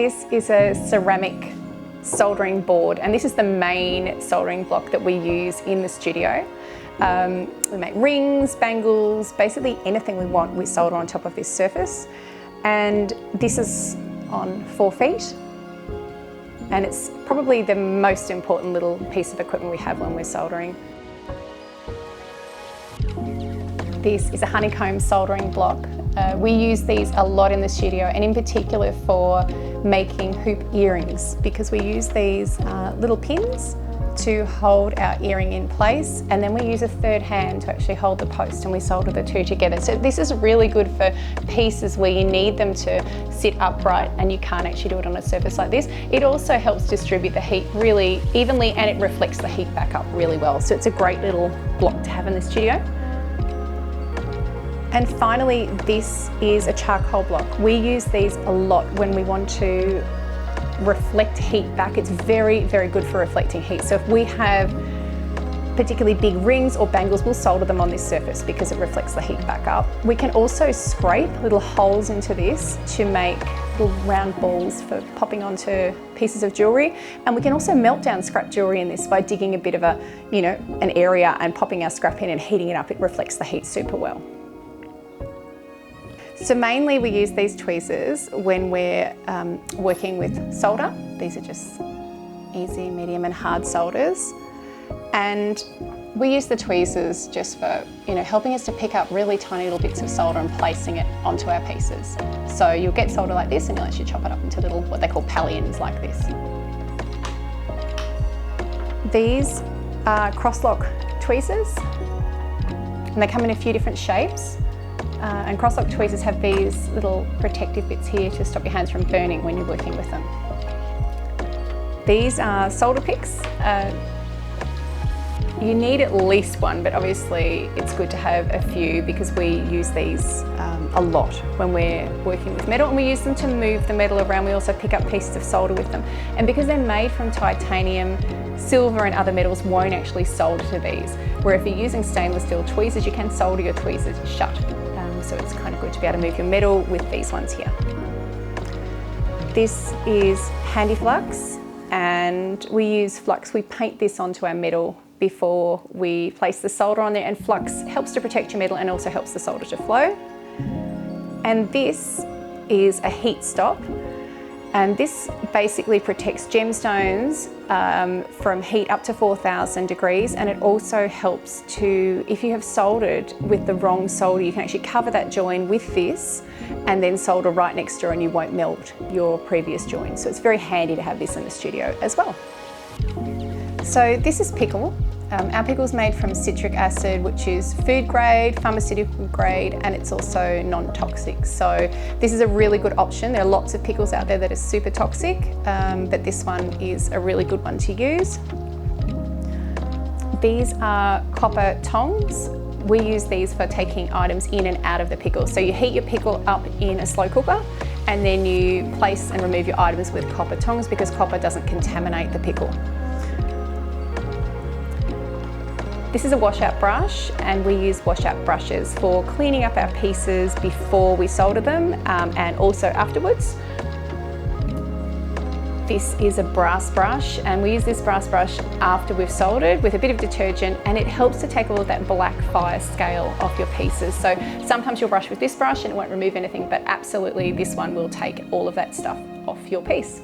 This is a ceramic soldering board, and this is the main soldering block that we use in the studio. We make rings, bangles, basically anything we want we solder on top of this surface. And this is on 4 feet. And it's probably the most important little piece of equipment we have when we're soldering. This is a honeycomb soldering block. We use these a lot in the studio, and in particular for making hoop earrings, because we use these little pins to hold our earring in place, and then we use a third hand to actually hold the post, and we solder the two together. So this is really good for pieces where you need them to sit upright and you can't actually do it on a surface like this. It also helps distribute the heat really evenly, and it reflects the heat back up really well. So it's a great little block to have in the studio. And finally, this is a charcoal block. We use these a lot when we want to reflect heat back. It's very, very good for reflecting heat. So if we have particularly big rings or bangles, we'll solder them on this surface because it reflects the heat back up. We can also scrape little holes into this to make little round balls for popping onto pieces of jewellery. And we can also melt down scrap jewellery in this by digging a bit of an area and popping our scrap in and heating it up. It reflects the heat super well. So mainly we use these tweezers when we're working with solder. These are just easy, medium and hard solders. And we use the tweezers just for helping us to pick up really tiny little bits of solder and placing it onto our pieces. So you'll get solder like this and you'll actually chop it up into little, what they call pallions like this. These are crosslock tweezers, and they come in a few different shapes. And crosslock tweezers have these little protective bits here to stop your hands from burning when you're working with them. These are solder picks. You need at least one, but obviously it's good to have a few because we use these a lot when we're working with metal, and we use them to move the metal around. We also pick up pieces of solder with them. And because they're made from titanium, silver and other metals won't actually solder to these. Where if you're using stainless steel tweezers, you can solder your tweezers shut. So it's kind of good to be able to move your metal with these ones here. This is handy flux, and we use flux. We paint this onto our metal before we place the solder on there, and flux helps to protect your metal and also helps the solder to flow. And this is a heat stop, and this basically protects gemstones from heat up to 4,000 degrees, and it also helps to, if you have soldered with the wrong solder, you can actually cover that join with this and then solder right next door, and you won't melt your previous join. So it's very handy to have this in the studio as well. So this is pickle. Our pickle is made from citric acid, which is food grade, pharmaceutical grade, and it's also non-toxic. So this is a really good option. There are lots of pickles out there that are super toxic, but this one is a really good one to use. These are copper tongs. We use these for taking items in and out of the pickle. So you heat your pickle up in a slow cooker, and then you place and remove your items with copper tongs because copper doesn't contaminate the pickle. This is a washout brush, and we use washout brushes for cleaning up our pieces before we solder them and also afterwards. This is a brass brush, and we use this brass brush after we've soldered with a bit of detergent, and it helps to take all of that black fire scale off your pieces. So sometimes you'll brush with this brush and it won't remove anything, but absolutely this one will take all of that stuff off your piece.